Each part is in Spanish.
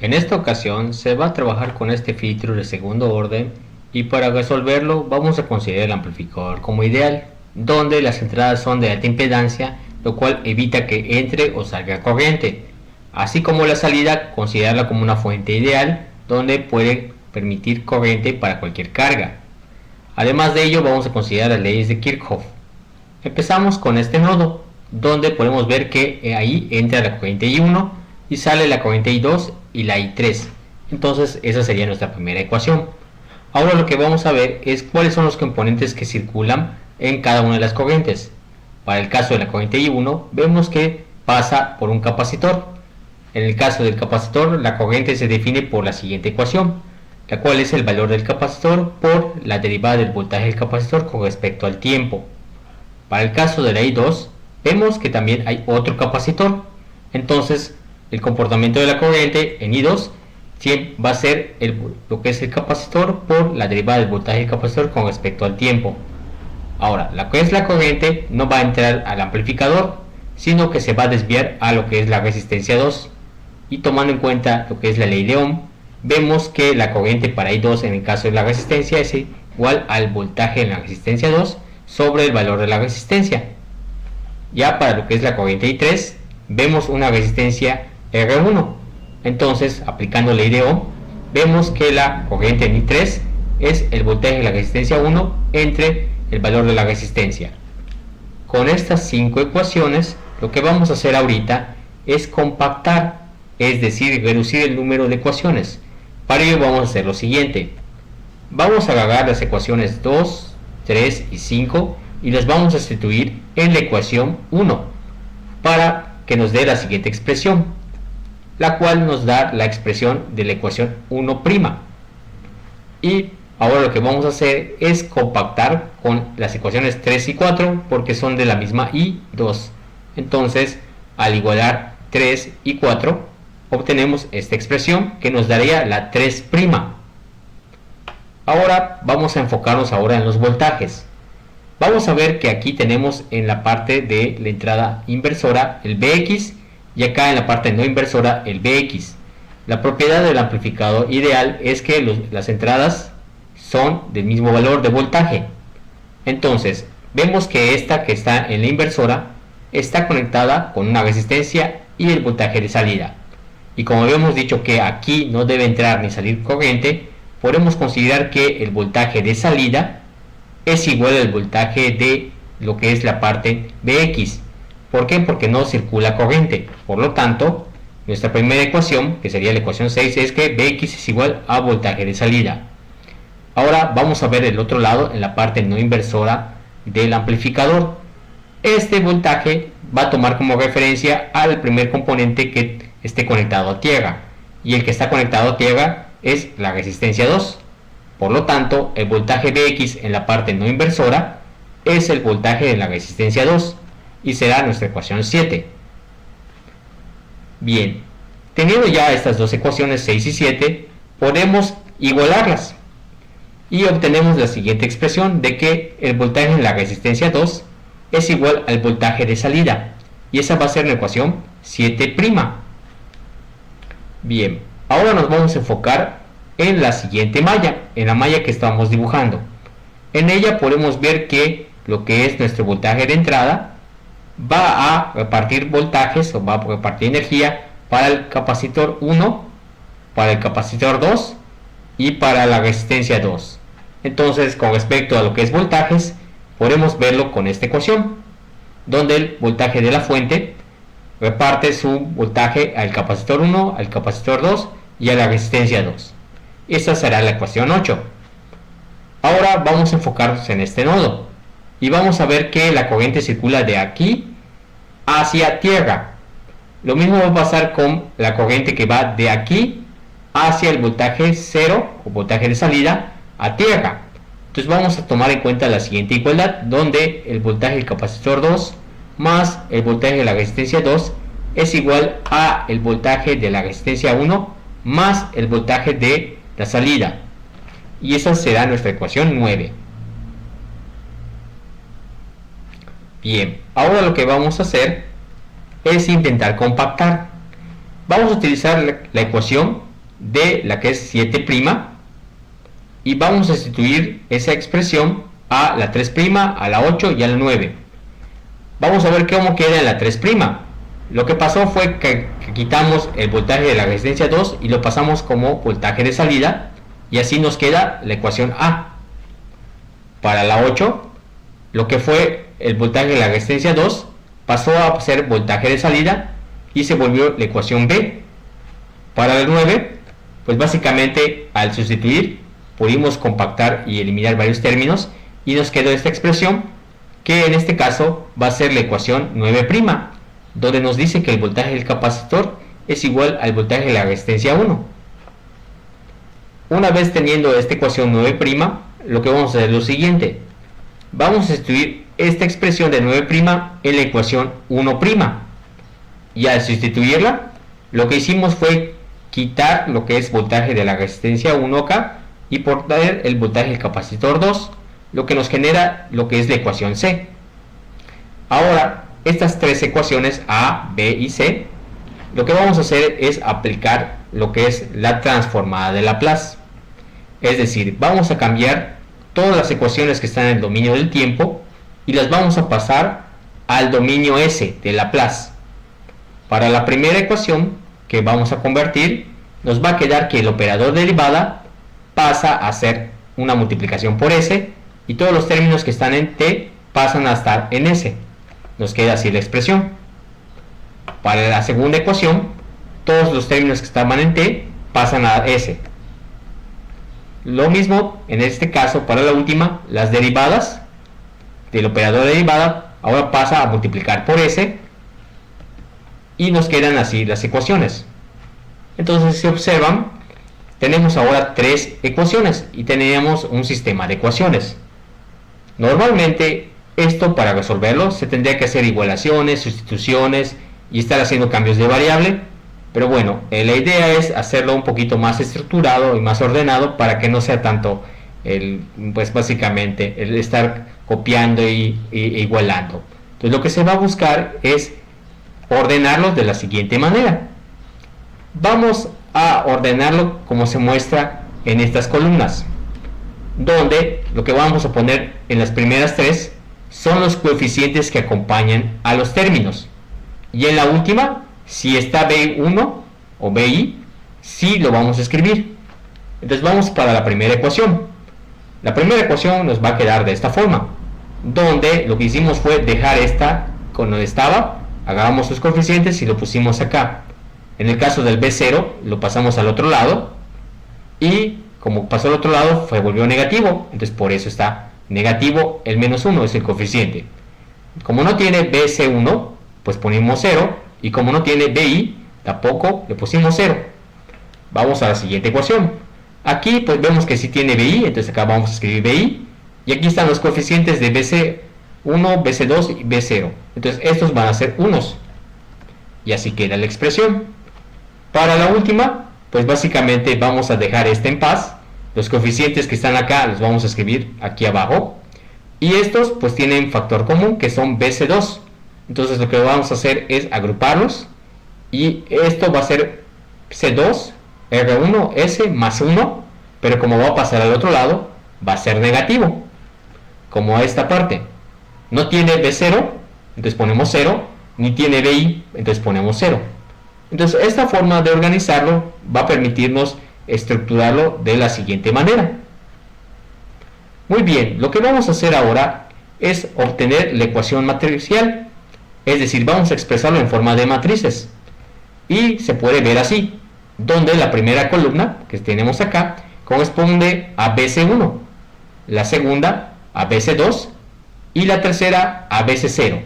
En esta ocasión se va a trabajar con este filtro de segundo orden y para resolverlo vamos a considerar el amplificador como ideal, donde las entradas son de alta impedancia, lo cual evita que entre o salga corriente, así como la salida considerarla como una fuente ideal, donde puede permitir corriente para cualquier carga. Además de ello vamos a considerar las leyes de Kirchhoff. Empezamos con este nodo, donde podemos ver que ahí entra la corriente I1 y sale la corriente I2 y la I3. Entonces esa sería nuestra primera ecuación. Ahora lo que vamos a ver es cuáles son los componentes que circulan en cada una de las corrientes. Para el caso de la corriente I1 vemos que pasa por un capacitor. En el caso del capacitor la corriente se define por la siguiente ecuación, la cual es el valor del capacitor por la derivada del voltaje del capacitor con respecto al tiempo. Para el caso de la I2 vemos que también hay otro capacitor, entonces el comportamiento de la corriente en I2 va a ser lo que es el capacitor por la derivada del voltaje del capacitor con respecto al tiempo. Ahora, lo que es la corriente no va a entrar al amplificador, sino que se va a desviar a lo que es la resistencia 2. Y tomando en cuenta lo que es la ley de Ohm, vemos que la corriente para I2 en el caso de la resistencia es igual al voltaje en la resistencia 2 sobre el valor de la resistencia. Ya para lo que es la corriente I3 vemos una resistencia R1, entonces aplicando ley de Ohm vemos que la corriente en I3 es el voltaje de la resistencia 1 entre el valor de la resistencia. Con estas 5 ecuaciones lo que vamos a hacer ahorita es compactar, es decir, reducir el número de ecuaciones. Para ello vamos a hacer lo siguiente: vamos a agarrar las ecuaciones 2, 3 y 5 y las vamos a sustituir en la ecuación 1 para que nos dé la siguiente expresión, la cual nos da la expresión de la ecuación 1'. Y ahora lo que vamos a hacer es compactar con las ecuaciones 3 y 4 porque son de la misma I2. Entonces, al igualar 3 y 4, obtenemos esta expresión que nos daría la 3'. Ahora vamos a enfocarnos ahora en los voltajes. Vamos a ver que aquí tenemos en la parte de la entrada inversora el Vx y acá en la parte no inversora el Vx. La propiedad del amplificador ideal es que las entradas son del mismo valor de voltaje. Entonces vemos que esta que está en la inversora está conectada con una resistencia y el voltaje de salida. Y como habíamos dicho que aquí no debe entrar ni salir corriente, podemos considerar que el voltaje de salida es igual al voltaje de lo que es la parte Vx. ¿Por qué? Porque no circula corriente. Por lo tanto, nuestra primera ecuación, que sería la ecuación 6, es que Vx es igual a voltaje de salida. Ahora vamos a ver el otro lado, en la parte no inversora del amplificador. Este voltaje va a tomar como referencia al primer componente que esté conectado a tierra. Y el que está conectado a tierra es la resistencia 2. Por lo tanto, el voltaje Vx en la parte no inversora es el voltaje de la resistencia 2 y será nuestra ecuación 7. Bien, teniendo ya estas dos ecuaciones 6 y 7, podemos igualarlas y obtenemos la siguiente expresión de que el voltaje en la resistencia 2 es igual al voltaje de salida, y esa va a ser la ecuación 7'. Bien, ahora nos vamos a enfocar en la siguiente malla, en la malla que estamos dibujando. En ella podemos ver que lo que es nuestro voltaje de entrada va a repartir voltajes o va a repartir energía para el capacitor 1, para el capacitor 2 y para la resistencia 2. Entonces, con respecto a lo que es voltajes, podemos verlo con esta ecuación, donde el voltaje de la fuente reparte su voltaje al capacitor 1, al capacitor 2 y a la resistencia 2. Esta será la ecuación 8. Ahora vamos a enfocarnos en este nodo y vamos a ver que la corriente circula de aquí hacia tierra. Lo mismo va a pasar con la corriente que va de aquí hacia el voltaje 0 o voltaje de salida a tierra. Entonces vamos a tomar en cuenta la siguiente igualdad, donde el voltaje del capacitor 2 más el voltaje de la resistencia 2 es igual a el voltaje de la resistencia 1 más el voltaje de la salida, y esa será nuestra ecuación 9. Bien, ahora lo que vamos a hacer es intentar compactar. Vamos a utilizar la ecuación de la que es 7', y vamos a sustituir esa expresión a la 3', a la 8 y a la 9. Vamos a ver cómo queda en la 3'. Lo que pasó fue que quitamos el voltaje de la resistencia 2 y lo pasamos como voltaje de salida, y así nos queda la ecuación A. Para la 8, lo que fue el voltaje de la resistencia 2 pasó a ser voltaje de salida y se volvió la ecuación B. Para la 9, pues básicamente al sustituir pudimos compactar y eliminar varios términos y nos quedó esta expresión, que en este caso va a ser la ecuación 9', donde nos dice que el voltaje del capacitor es igual al voltaje de la resistencia 1. Una vez teniendo esta ecuación 9', lo que vamos a hacer es lo siguiente: vamos a sustituir esta expresión de 9' en la ecuación 1', y al sustituirla lo que hicimos fue quitar lo que es voltaje de la resistencia 1 acá y poner el voltaje del capacitor 2, lo que nos genera lo que es la ecuación C. Ahora, estas tres ecuaciones A, B y C, lo que vamos a hacer es aplicar lo que es la transformada de Laplace. Es decir, vamos a cambiar todas las ecuaciones que están en el dominio del tiempo y las vamos a pasar al dominio S de Laplace. Para la primera ecuación que vamos a convertir, nos va a quedar que el operador derivada pasa a ser una multiplicación por S y todos los términos que están en T pasan a estar en S. Nos queda así la expresión. Para la segunda ecuación, todos los términos que estaban en T pasan a S. Lo mismo en este caso para la última, las derivadas del operador derivada ahora pasa a multiplicar por S y nos quedan así las ecuaciones. Entonces, si observan, tenemos ahora tres ecuaciones y tenemos un sistema de ecuaciones. Normalmente esto, para resolverlo, se tendría que hacer igualaciones, sustituciones y estar haciendo cambios de variable, pero bueno, la idea es hacerlo un poquito más estructurado y más ordenado para que no sea tanto pues básicamente el estar copiando e igualando. Entonces lo que se va a buscar es ordenarlos de la siguiente manera. Vamos a ordenarlo como se muestra en estas columnas, donde lo que vamos a poner en las primeras tres son los coeficientes que acompañan a los términos, y en la última, si está B1 o BI, sí lo vamos a escribir. Entonces vamos para la primera ecuación. La primera ecuación nos va a quedar de esta forma, donde lo que hicimos fue dejar esta con donde estaba, agarramos sus coeficientes y lo pusimos acá. En el caso del B0 lo pasamos al otro lado, y como pasó al otro lado volvió negativo, entonces por eso está negativo. El menos 1 es el coeficiente. Como no tiene BC1, pues ponemos 0, y como no tiene BI, tampoco le pusimos 0. Vamos a la siguiente ecuación. Aquí pues vemos que sí tiene BI, entonces acá vamos a escribir BI, y aquí están los coeficientes de BC1, BC2 y B0. Entonces estos van a ser unos, y así queda la expresión. Para la última, pues básicamente vamos a dejar esta en paz. Los coeficientes que están acá los vamos a escribir aquí abajo, y estos pues tienen factor común, que son BC2. Entonces lo que vamos a hacer es agruparlos, y esto va a ser C2 R1 S más 1, pero como va a pasar al otro lado va a ser negativo, como esta parte no tiene B0, entonces ponemos 0, ni tiene BI, entonces ponemos 0. Entonces esta forma de organizarlo va a permitirnos estructurarlo de la siguiente manera. Muy bien, lo que vamos a hacer ahora es obtener la ecuación matricial, es decir, vamos a expresarlo en forma de matrices, y se puede ver así, donde la primera columna que tenemos acá corresponde a BC1, la segunda a BC2 y la tercera a BC0.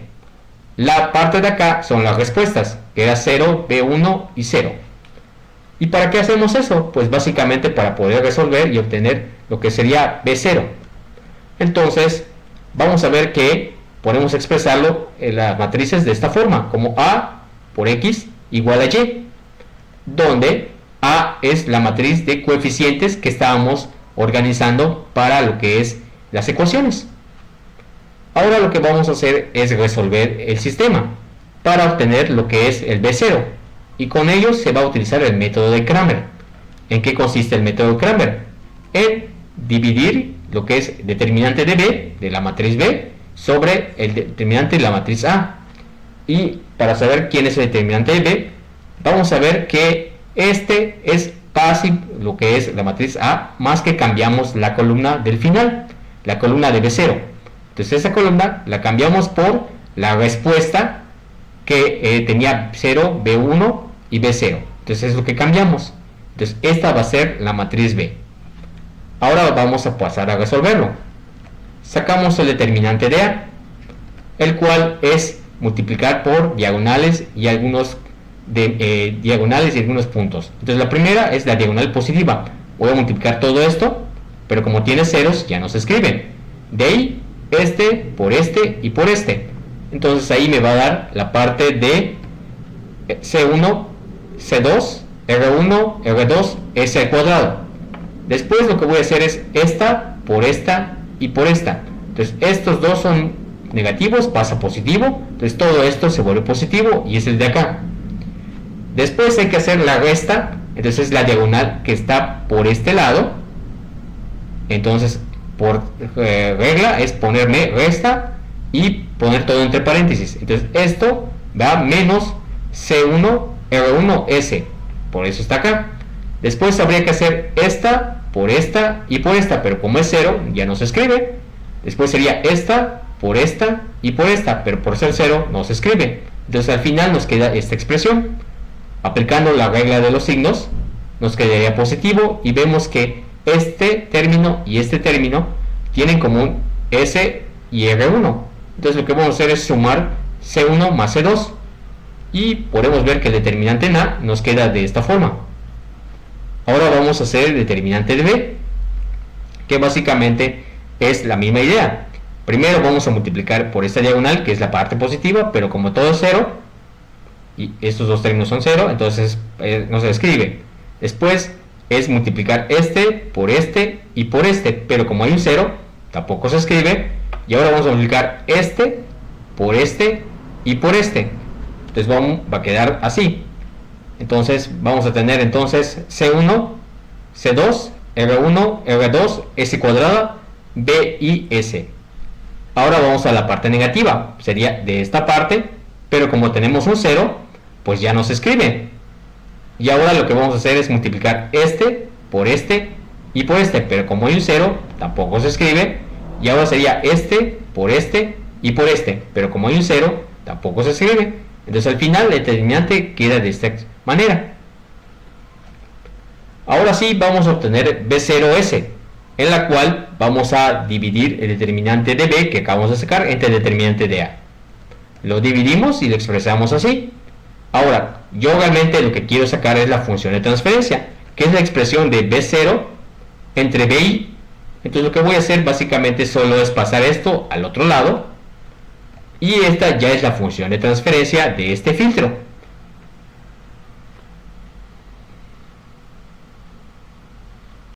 La parte de acá son las respuestas, que era 0, B1 y 0. ¿Y para qué hacemos eso? Pues básicamente para poder resolver y obtener lo que sería B0. Entonces vamos a ver que podemos expresarlo en las matrices de esta forma, como A por X igual a Y, donde A es la matriz de coeficientes que estábamos organizando para lo que es las ecuaciones. Ahora lo que vamos a hacer es resolver el sistema para obtener lo que es el B0, y con ello se va a utilizar el método de Cramer. ¿En qué consiste el método Cramer? En dividir lo que es determinante de B, de la matriz B, sobre el determinante de la matriz A. Y para saber quién es el determinante de B, vamos a ver que este es casi lo que es la matriz A, más que cambiamos la columna del final, la columna de B0. Entonces esa columna la cambiamos por la respuesta que tenía 0, B1 y B0. Entonces es lo que cambiamos. Entonces esta va a ser la matriz B. Ahora vamos a pasar a resolverlo. Sacamos el determinante de A, el cual es multiplicar por diagonales y algunos diagonales y algunos puntos. Entonces la primera es la diagonal positiva. Voy a multiplicar todo esto, pero como tiene ceros ya no se escriben. De ahí este por este y por este. Entonces ahí me va a dar la parte de C1, C2, R1, R2, S al cuadrado. Después lo que voy a hacer es esta por esta y por esta. Entonces estos dos son negativos, pasa positivo. Entonces todo esto se vuelve positivo y es el de acá. Después hay que hacer la resta. Entonces la diagonal que está por este lado. Entonces por regla es ponerme resta y poner todo entre paréntesis. Entonces esto va menos C1 R1 S. Por eso está acá. Después habría que hacer esta por esta y por esta, pero como es 0 ya no se escribe. Después sería esta por esta y por esta, pero por ser 0 no se escribe. Entonces al final nos queda esta expresión. Aplicando la regla de los signos nos quedaría positivo y vemos que este término y este término tienen en común S y R1. Entonces lo que vamos a hacer es sumar C1 más C2 y podemos ver que el determinante en A nos queda de esta forma. Ahora vamos a hacer el determinante de B, que básicamente es la misma idea. Primero vamos a multiplicar por esta diagonal, que es la parte positiva, pero como todo es 0 y estos dos términos son 0, entonces no se escribe. Después es multiplicar este por este y por este, pero como hay un 0 tampoco se escribe. Y ahora vamos a multiplicar este por este y por este. Entonces va a quedar así. Entonces vamos a tener entonces C1, C2, R1, R2, S cuadrada, B y S. Ahora vamos a la parte negativa. Sería de esta parte, pero como tenemos un 0, pues ya no se escribe. Y ahora lo que vamos a hacer es multiplicar este por este y por este, pero como hay un 0, tampoco se escribe. Y ahora sería este por este y por este, pero como hay un 0, tampoco se escribe. Entonces al final el determinante queda de esta manera. Ahora sí vamos a obtener B0S, en la cual vamos a dividir el determinante de B que acabamos de sacar entre el determinante de A. Lo dividimos y lo expresamos así. Ahora, yo realmente lo que quiero sacar es la función de transferencia, que es la expresión de B0 entre BI. Entonces lo que voy a hacer básicamente solo es pasar esto al otro lado. Y esta ya es la función de transferencia de este filtro.